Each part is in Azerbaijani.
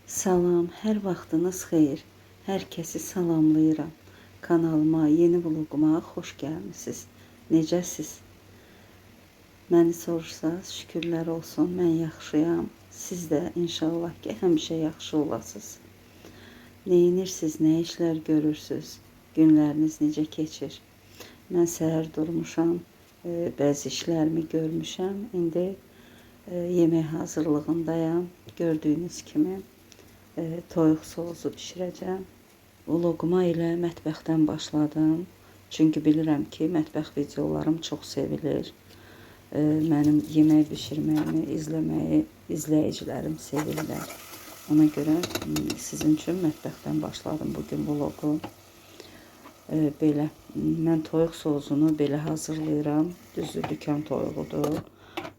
Salam, hər vaxtınız xeyir. Hər kəsi salamlayıram. Kanalıma, yeni vloquma xoş gəlmisiniz. Necəsiz? Məni soruşsaz, şükürlər olsun, mən yaxşıyam. Siz də inşallah ki, həmişə yaxşı olasınız. Neyinirsiniz, nə işlər görürsünüz? Günləriniz necə keçir? Mən səhər durmuşam, bəzi işlərimi görmüşəm. İndi yemək hazırlığındayam. Gördüyünüz kimi toyuq sousu bişirəcəm. Vloquma ilə mətbəxdən başladım. Çünki bilirəm ki, mətbəx videolarım çox sevilir. Mənim yemək bişirməyimi, izləməyi izləyicilərim sevirlər. Ona görə sizin üçün mətbəxdən başladım bugün vloqu. Belə, mən toyuq sousunu belə hazırlayıram. Düzdür, dükan toyuğudur.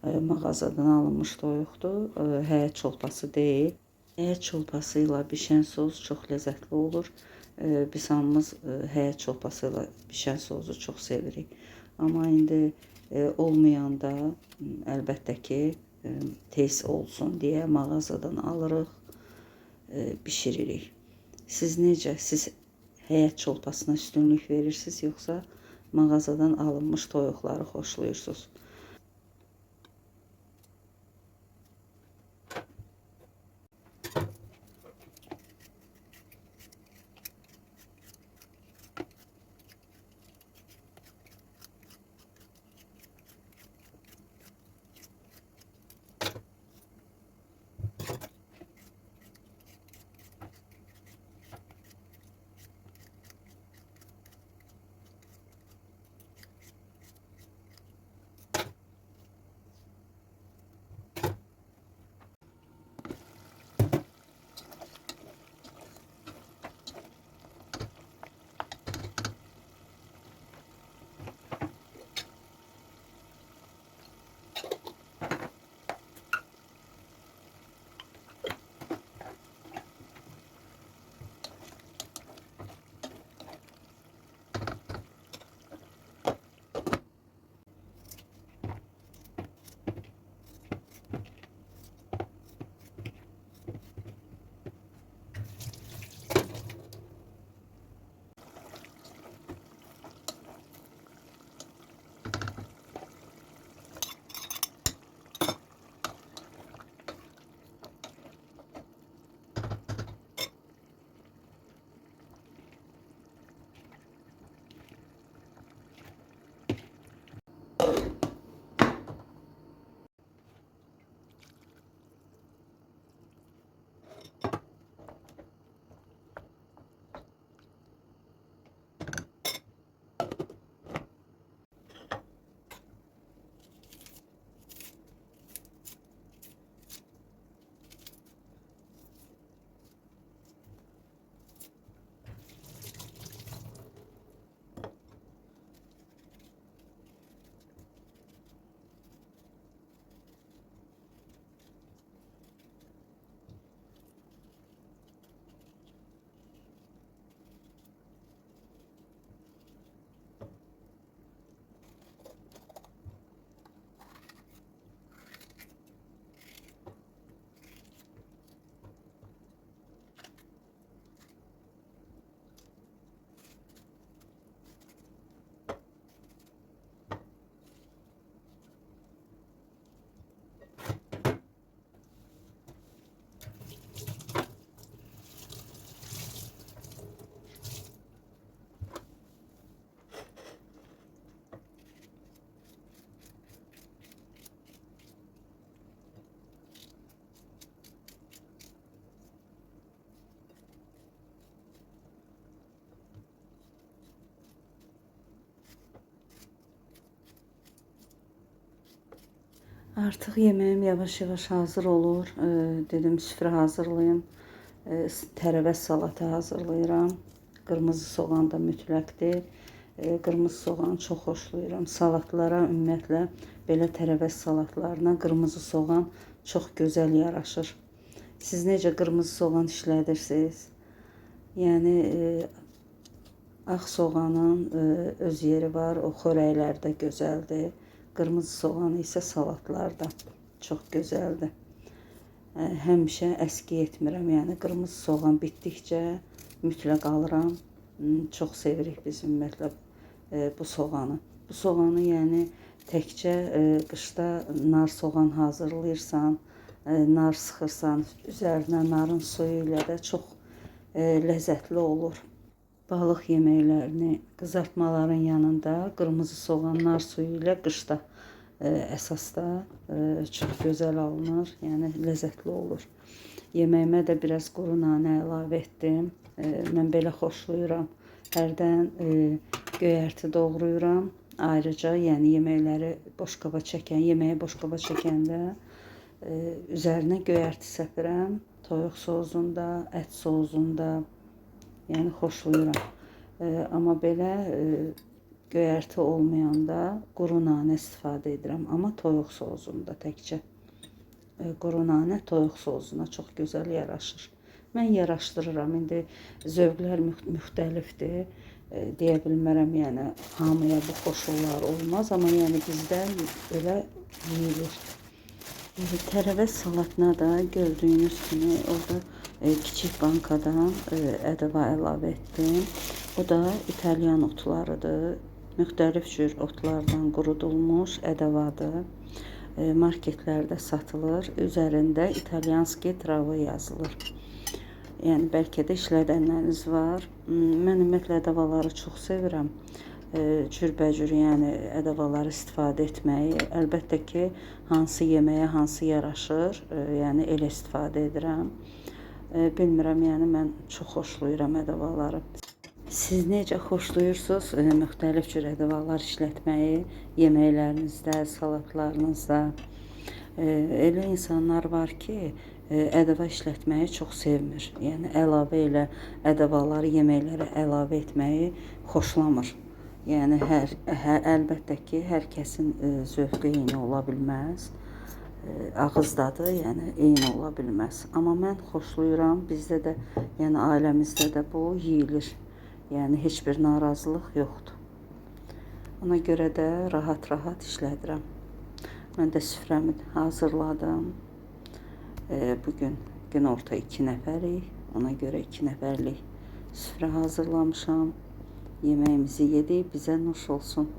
Mağazadan alınmış toyuqdur. Həyət çolpası deyil. Həyət çolpası ilə bişən sos çox ləzzətli olur. Biz hamımız həyət çolpası ilə bişən sosu çox sevirik. Amma indi olmayanda əlbəttə ki, tez olsun deyə mağazadan alırıq, bişiririk. Siz necə? Siz həyət çolpasına üstünlük verirsiniz, yoxsa mağazadan alınmış toyuqları xoşlayırsınız? Artıq yeməyim yavaş-yavaş hazır olur. Dedim süfrə hazırlayım. Tərəvəz salatı hazırlayıram. Qırmızı soğan da mütləqdir. Qırmızı soğanı çox xoşlayıram. Salatlara ümumiyyətlə belə tərəvəz salatlarına qırmızı soğan çox gözəl yaraşır. Siz necə qırmızı soğan işlədirsiniz? Yəni ağ soğanın öz yeri var. O xörəklərdə gözəldir. Qırmızı soğanı isə salatlarda çox gözəldir. Həmişə əski etmirəm. Yəni qırmızı soğan bitdikcə mütləq alıram. Çox sevirik biz ümumiyyətlə bu soğanı. Bu soğanı yəni təkcə qışda nar soğan hazırlayırsan, nar sıxırsan, üzərinə narın suyu ilə də çox ləzzətli olur. Balıq yeməklərini qızartmaların yanında qırmızı soğan nar suyu ilə qışda əsasda çox gözəl alınır, yəni ləzzətli olur. Yeməyimə də biraz quru nanə əlavə etdim. Mən belə xoşlayıram. Hərdən göyərti doğrayıram. Ayrıca yəni yeməkləri boşqaba çəkən, yeməyi boşqaba çəkəndə üzərinə göyərti səpirəm. Toyuq sozunda, ət sozunda, yəni xoşlayıram. Amma belə göyərti olmayanda quru nanə istifadə edirəm. Amma toyuq sozunda təkcə. Quru nanə toyuq sozuna çox gözəl yaraşır. Mən yaraşdırıram. İndi zövqlər müxtəlifdir. Deyə bilmərəm, yəni hamıya bu xoşullar olmaz, amma yəni bizdə belə yeyilir. Tərəvəz salatına da gördüyünüz kimi orada kiçik bankadan ədəva əlavə etdim. Bu da İtalyan otlarıdır. Müxtəlif cür otlardan qurudulmuş ədəvadır. Marketlərdə satılır. Üzərində İtalyanski trava yazılır. Yəni bəlkə də işlədənləriniz var. Mən ümumiyyətlə ədəvaları çox sevirəm. Cürbəcür yəni ədəvaları istifadə etməyi. Əlbəttə ki, hansı yeməyə hansı yaraşır, yəni elə istifadə edirəm. Bilmirəm, yəni mən çox xoşlayıram ədəvaları. Siz necə xoşlayırsınız müxtəlif cür ədəvalar işlətməyi yeməklərinizdə, salatlarınızda? Elə insanlar var ki, ədəva işlətməyi çox sevmir. Yəni əlavə elə ədəvaları yeməklərə əlavə etməyi xoşlamır. Yəni əlbəttə ki, hər kəsin zövqü eyni ola bilməz. Ağız dadı yəni eyni ola bilməz. Amma mən xoşlayıram. Bizdə də, yəni ailəmizdə də bu yeyilir. Yəni heç bir narazılıq yoxdur. Ona görə də rahat-rahat işlədirəm. Mən də süfrəmi hazırladım. Bugün günorta 2 nəfərik. Ona görə 2 nəfərlik süfrə hazırlamışam. Yeməyimizi yedik, bizə nuş olsun.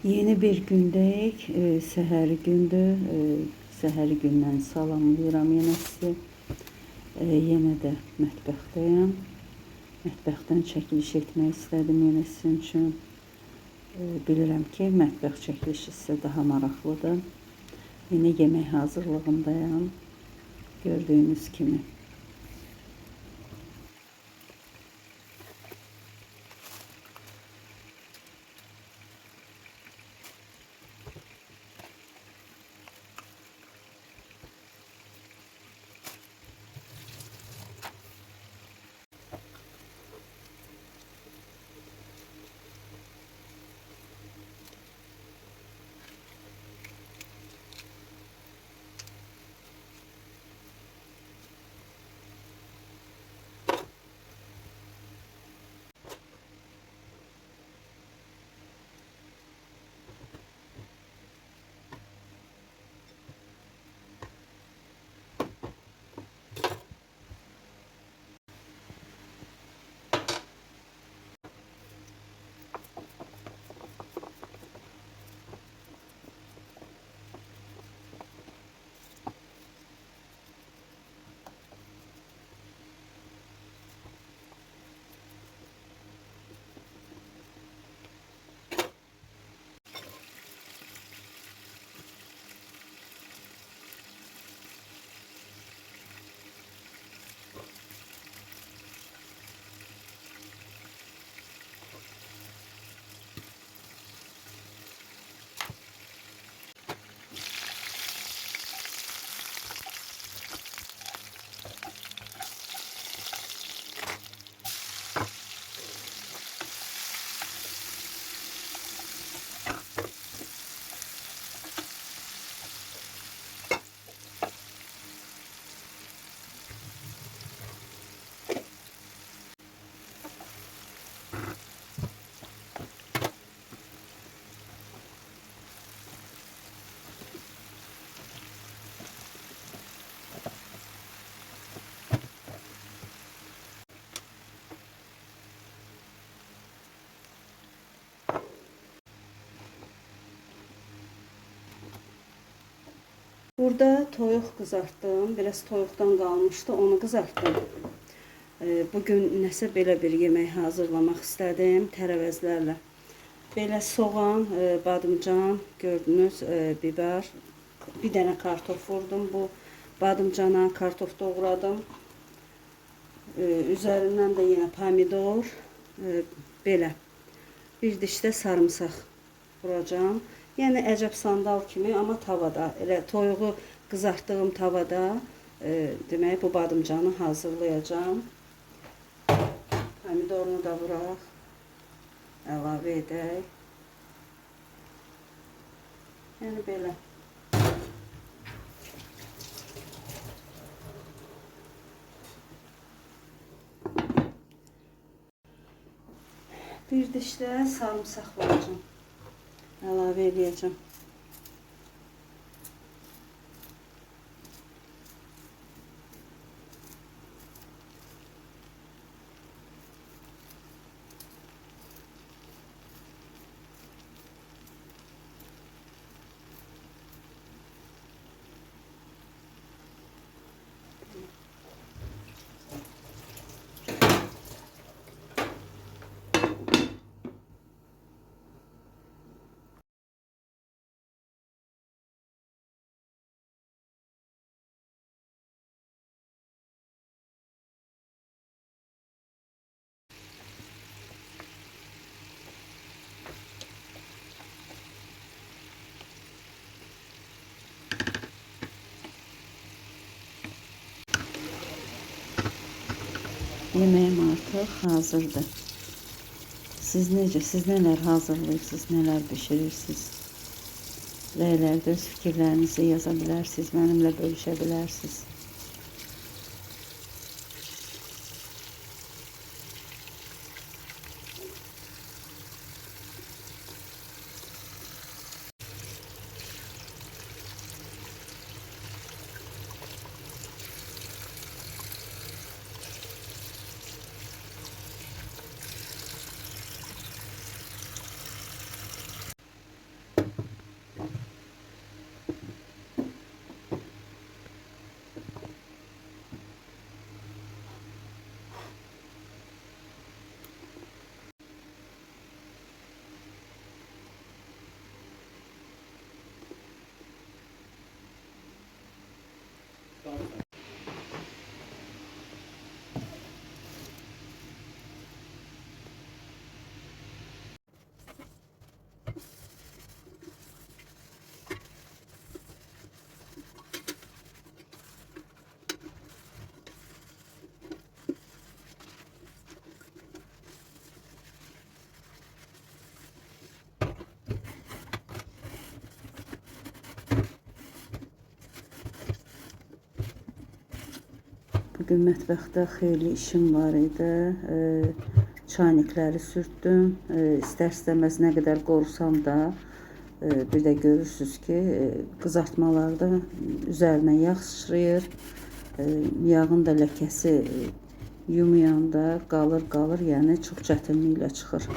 Yeni bir gündəyik, səhəri gündür. Səhəri gündən salamlayıram yenə sizi. Yenə də mətbəxdəyəm. Mətbəxdən çəkiliş etmək istədim yenə sizin üçün. Bilirəm ki, mətbəx çəkilişi sizə daha maraqlıdır. Yenə yemək hazırlığındayam. Gördüyünüz kimi. Burada toyuq qızartdım. Biraz toyuqdan qalmışdı, onu qızartdım. Bugün nəsə belə bir yemək hazırlamaq istədim tərəvəzlərlə. Belə soğan, badımcan, gördünüz, biber, bir dənə kartof vurdum. Bu badımcana kartof doğradım. Üzərindən də yenə pomidor, belə bir diş də sarımsaq vuracağım. Yəni əcəb sandal kimi, amma tavada, elə toyuğu qızartdığım tavada demək bu badımcanı hazırlayacağım. Pomidorunu da vuraq, əlavə edək. Yəni belə. Bir diş də sarımsaq vuracağım. Əlavə edəcəm. Yemeğim artık hazırdır. Siz necə, siz neler hazırlayırsınız, neler pişirirsiniz? Rəylərdə öz fikirlərinizi yaza bilərsiniz, mənimlə bölüşə bilərsiniz. Bugün mətbəxdə xeyli işim var idi. Çaynikləri sürtdüm. İstər-istəməz nə qədər qorusam da bir də görürsüz ki, qızartmalarda üzərinə yağ sıçrayır. Yağın da ləkəsi yumayanda qalır, yəni çox çətinliklə çıxır.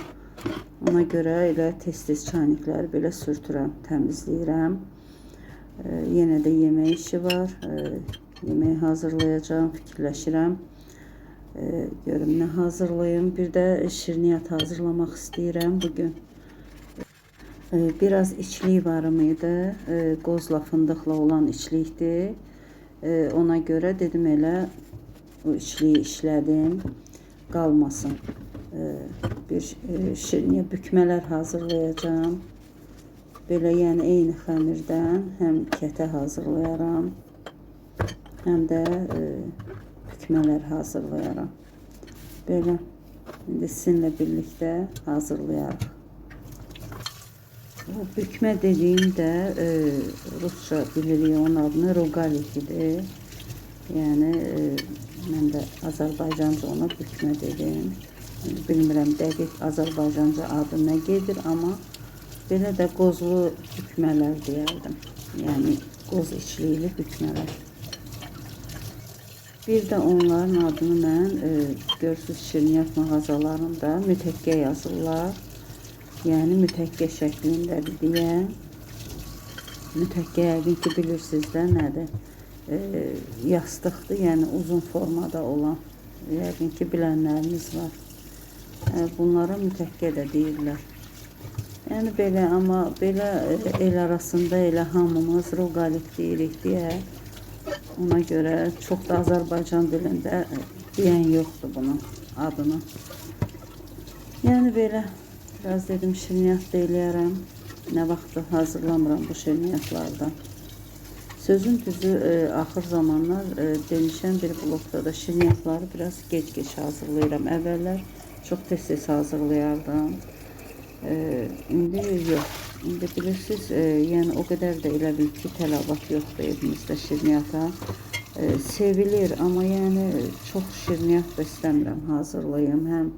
Ona görə elə tez-tez çaynikləri belə sürtürəm, təmizləyirəm. Yenə də yemək işi var. Yemeği hazırlayacağım, fikirləşirəm. Görüm nə hazırlayım. Bir də şirniyyat hazırlamaq istəyirəm bugün. Biraz içlik varım idi. Qozla, fındıqla olan içlikdir. Ona görə dedim elə o içliyi işlədim. Qalmasın. Bir şirniyyat bükmələr hazırlayacağım. Belə yəni eyni xəmirdən həm kətə hazırlayaram, həm də bükmələr hazırlayaram. Belə indi sizinlə birlikdə hazırlayarıq. Bu bükmə dediyim də Rusça bilirik onun adını rogalikidir. Yəni mən də Azərbaycanca ona bükmə dedim. Bilmirəm dəqiq Azərbaycanca adı nə gedir, amma belə də qozlu bükmələr deyərdim. Yəni qoz içlikli bükmələr. Bir də onların adını mən görürsüz şirniyyat mağazalarında mütəkkə yazırlar. Yəni mütəkkə şəklindədir deyə. Mütəkkə yəqin ki bilirsiniz də nədir? Yastıqdır, yəni uzun formada olan. Yəqin ki bilənləriniz var. Bunlara mütəkkə də deyirlər. Yəni belə, amma belə el arasında elə hamımız rogalik deyirik deyə. Ona görə çox da Azərbaycan dilində deyən yoxdur bunun adını. Yəni belə biraz dedim şirniyyat da eləyərəm. Nə vaxtı hazırlamıram bu şirniyyatlardan. Sözün düzü axır zamanlar demişəm bir blokda da şirniyyatları biraz gec-gec hazırlayıram. Əvvəllər çox tez-tez hazırlayardım. İndi yox. İndi bilirsiniz, yəni o qədər də elə bil ki tələbat yoxdur evimizdə şirniyyata. Sevilir, amma yəni çox şirniyyat da istəmirəm hazırlayım. Həm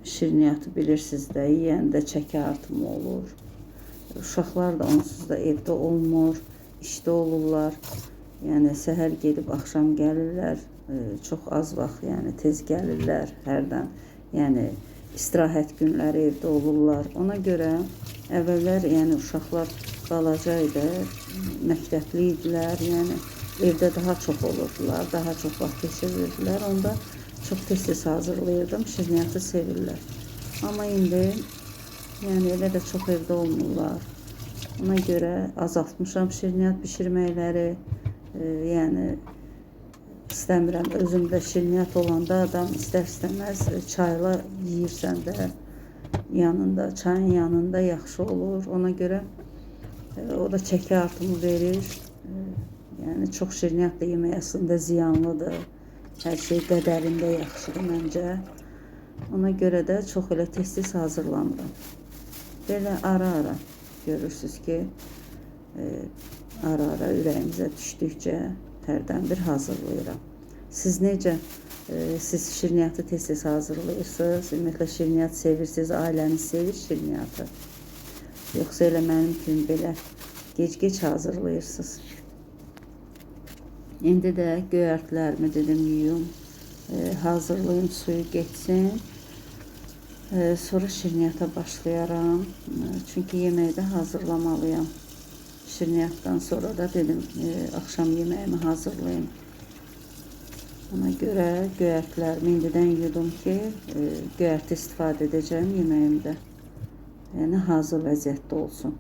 şirniyyatı bilirsiniz də, yeyəndə çəki artımı olur. Uşaqlar da onsuz da evdə olmur, işdə olurlar. Yəni səhər gedib axşam gəlirlər, çox az vaxt, yəni tez gəlirlər hərdən. Yəni istirahət günləri evdə olurlar. Ona görə əvvəllər yəni uşaqlar balaca idi, məktəbli idilər, yəni evdə daha çox olurdular, daha çox vaxt keçirirdilər. Onda çox tez-tez hazırlayırdım, şirniyyatı sevirlər. Amma indi yəni elə də çox evdə olmurlar. Ona görə azaltmışam şirniyyat bişirməkləri. Yəni istəmirəm, özümdə şirniyyat olanda adam istər-istəməz çayla yeyirsən də yanında, çayın yanında yaxşı olur. Ona görə o da çəki artımı verir. Yəni çox şirniyyat da yemək əslində ziyanlıdır. Hər şey qədərində yaxşıdır məncə. Ona görə də çox elə tez-tez hazırlamıram. Belə ara-ara görürsüz ki, ara-ara ürəyimizə düşdükcə hərdən bir hazırlayıram. Siz necə? Siz şirniyyatı tez-tez hazırlayırsınız? Ümumiyyətlə şirniyyat sevirsiniz, ailəniz sevir şirniyyatı. Yoxsa elə mənim kimi belə gec-gec hazırlayırsınız. İndi də göyərtlərimi dedim yuyum, hazırlayım, suyu geçsin. Sonra şirniyyata başlayaram. Çünki yeməyi də hazırlamalıyam. Şirniyyatdan sonra da dedim akşam yeməyimi hazırlayayım. Ona görə göyərtlərimi indidən yudum ki, göyərti istifadə edəcəm yeməyimdə. Yəni hazır vəziyyətdə olsun.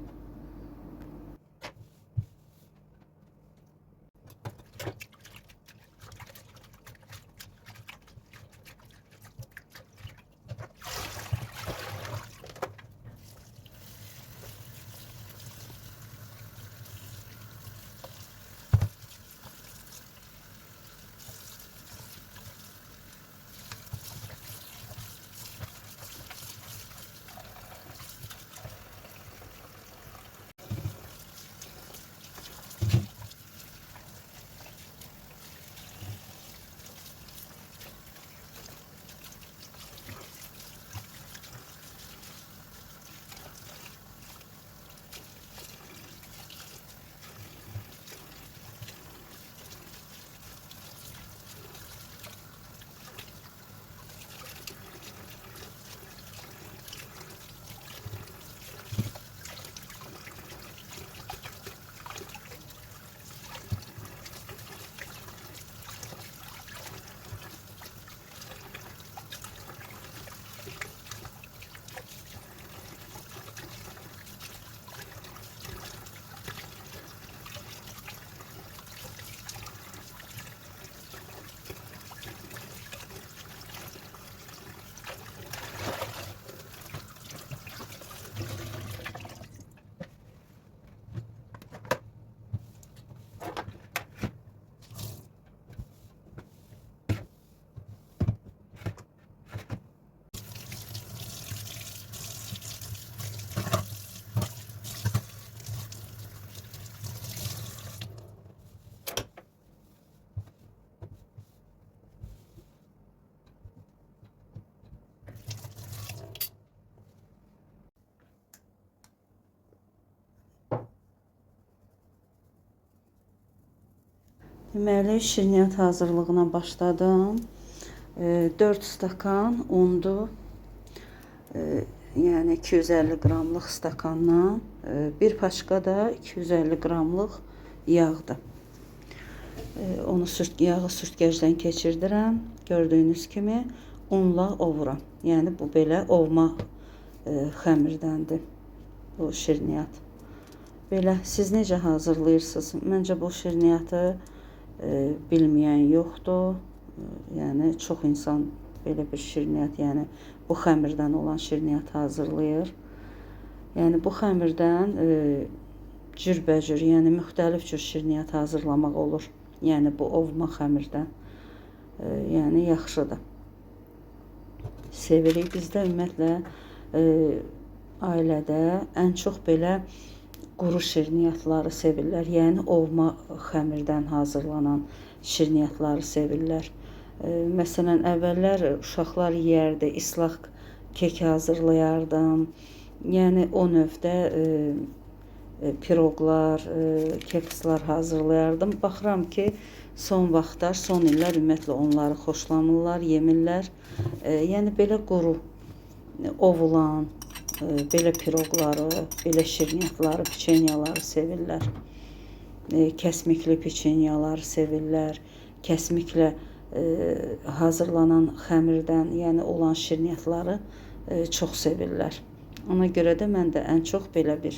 Deməli, şirniyyat hazırlığına başladım. 4 stakan undu. Yəni 250 qramlıq stakandan bir paçka da 250 qramlıq yağdır. Onu yağı sürtkəcdən keçirdirəm. Gördüyünüz kimi unla ovuram. Yəni bu belə ovma xəmirdəndir bu şirniyyat. Belə siz necə hazırlayırsınız? Məncə bu şirniyyatı bilməyən yoxdur. Yəni çox insan belə bir şirniyyat, yəni bu xəmirdən olan şirniyyat hazırlayır. Yəni bu xəmirdən cürbəcür, yəni müxtəlif cür şirniyyat hazırlamaq olur. Yəni bu ovma xəmirdən. Yəni yaxşıdır. Sevirik. Bizdə ümumiyyətlə ailədə ən çox belə quru şirniyyatları sevirlər. Yəni ovma xəmirdən hazırlanan şirniyyatları sevirlər. Məsələn, əvvəllər uşaqlar yeyərdi, islaq kek hazırlayardım. Yəni o növdə piroqlar, kekslər hazırlayardım. Baxıram ki, son vaxtlar, son illər ümumiyyətlə onları xoşlamırlar, yemirlər. Yəni belə quru, ovulan, belə piroqları, belə şirniyyatları, piçenyaları sevirlər. Kəsmikli piçenyaları sevirlər. Kəsmiklə hazırlanan xəmirdən, yəni olan şirniyyatları çox sevirlər. Ona görə də mən də ən çox belə bir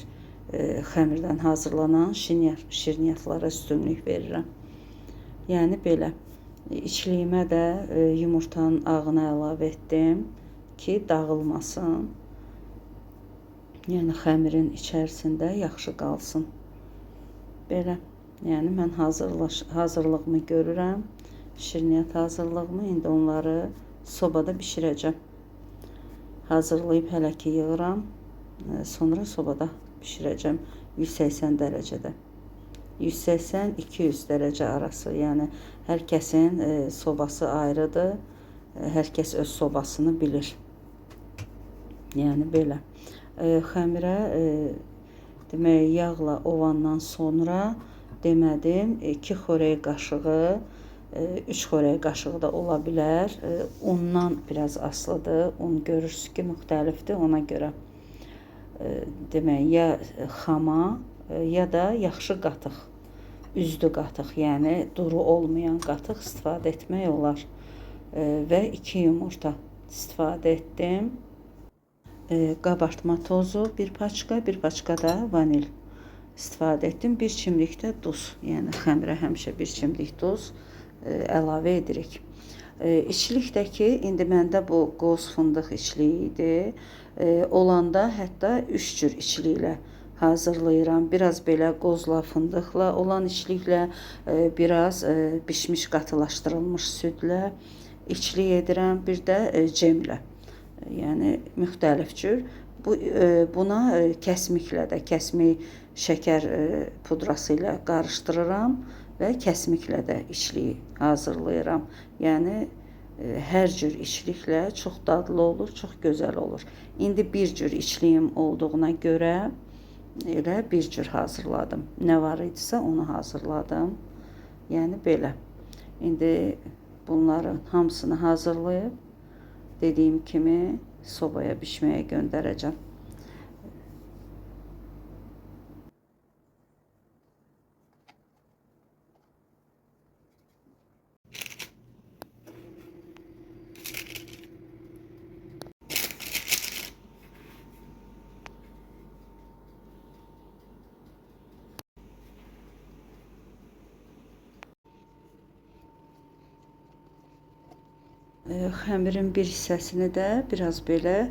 xəmirdən hazırlanan şirniyyatlara üstünlük verirəm. Yəni belə. İçliyimə də yumurtanın ağını əlavə etdim ki, dağılmasın. Yəni xəmirin içərisində yaxşı qalsın. Belə. Yəni mən hazırlığımı görürəm. Şirniyyat hazırlığımı, indi onları sobada bişirəcəm. Hazırlayıb hələ ki yığıram. Sonra sobada bişirəcəm 180 dərəcədə. 180-200 dərəcə arası. Yəni hər kəsin sobası ayrıdır. Hər kəs öz sobasını bilir. Yəni belə. Xəmirə demək yağla ovandan sonra demədim 2 xörək qaşığı, 3 xörək qaşığı da ola bilər. Undan biraz asılıdır. Un görürsünüz ki, müxtəlifdir. Ona görə demək ya xama, ya da yaxşı qatıq, üzdü qatıq, yəni duru olmayan qatıq istifadə etmək olar. Və 2 yumurta istifadə etdim. Qabartma tozu bir paçka, bir paçka da vanil istifadə etdim. Bir çimdik də duz, yəni xəmirə həmişə bir çimdik duz əlavə edirik. İçlikdəki, indi məndə bu qoz fındıq içliyi idi. Olanda hətta 3 cür içliklə hazırlayıram. Biraz belə qozla, fındıqla olan içliklə, biraz bişmiş qatılaşdırılmış südlə içlik edirəm. Bir də cemlə. Yəni müxtəlif cür. Buna kəsmiklə də, kəsmik şəkər pudrası ilə qarışdırıram və kəsmiklə də içliyi hazırlayıram. Yəni hər cür içliklə çox dadlı olur, çox gözəl olur. İndi bir cür içliyim olduğuna görə elə bir cür hazırladım. Nə var idisə onu hazırladım. Yəni belə. İndi bunların hamısını hazırlayıb dediyim kimi sobaya bişməyə göndərəcəm. Xəmirin bir hissəsini də biraz belə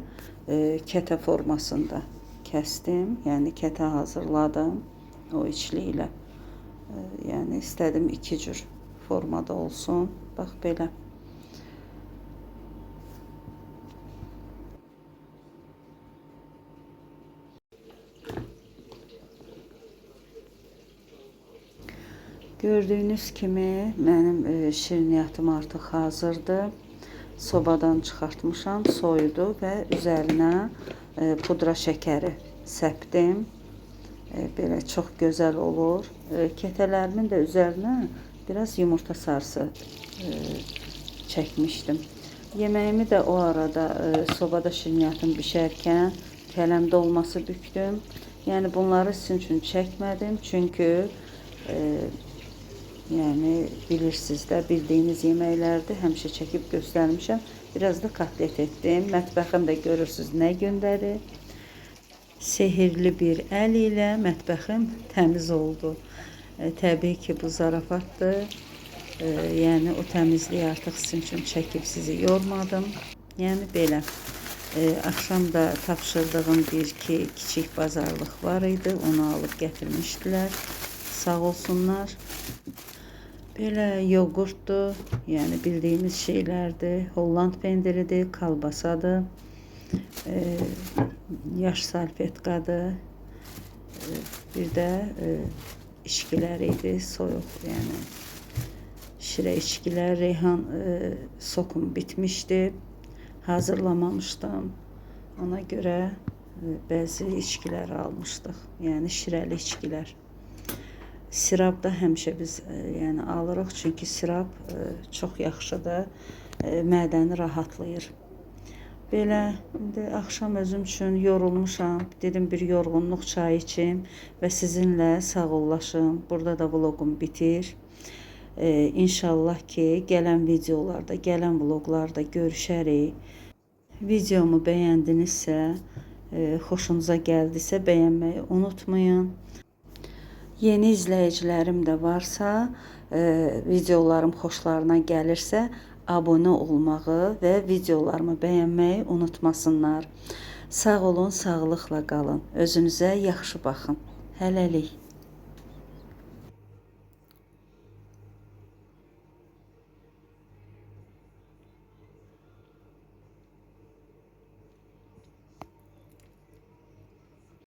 kətə formasında kəsdim. Yəni kətə hazırladım o içliklə. Yəni istədim 2 cür formada olsun. Bax belə. Gördüyünüz kimi mənim şirniyyatım artıq hazırdır. Sobadan çıxartmışam, soyudu və üzərinə pudra şəkəri səpdim. Belə çox gözəl olur. Kətələrimin də üzərinə biraz yumurta sarısı çəkmişdim. Yeməyimi də o arada sobada şirniyyatım bişərkən kələm dolması bükdüm. Yəni bunları sizin üçün çəkmədim, çünki yəni bilirsiniz də, bildiyiniz yeməklərdir, həmişə çəkib göstərmişəm. Biraz da kotlet etdim. Mətbəxim də görürsünüz nə gündədir. Sehirli bir əl ilə mətbəxim təmiz oldu. Təbii ki, bu zarafatdır. Yəni o təmizliyi artıq sizin üçün çəkib sizi yormadım. Yəni belə. Axşam da tapşırdığım bir-iki kiçik bazarlıq var idi. Onu alıb gətirmişdilər. Sağ olsunlar. Belə yoğurtdur. Yəni bildiyimiz şeylərdir. Holland pendiridir, kalbasadır. Yaş salfetkadır. Bir də içkilər idi, soyuq, yəni şirə içkilər. Reyhan sokum bitmişdi, hazırlamamışdım. Ona görə bəzi içkilər almışdıq, yəni şirəli içkilər. Sirab da həmişə biz yəni alırıq, çünki sirab çox yaxşıdır, mədəni rahatlayır. Belə, indi axşam özüm üçün yorulmuşam. Dedim bir yorğunluq çayı içim və sizinlə sağollaşım. Burada da vloqum bitir. İnşallah ki, gələn videolarda, gələn vloqlarda görüşərik. Videomu bəyəndinizsə, xoşunuza gəldisə bəyənməyi unutmayın. Yeni izləyicilərim də varsa, videolarım xoşlarına gəlirsə, abunə olmağı və videolarımı bəyənməyi unutmasınlar. Sağ olun, sağlıqla qalın. Özünüzə yaxşı baxın. Hələlik.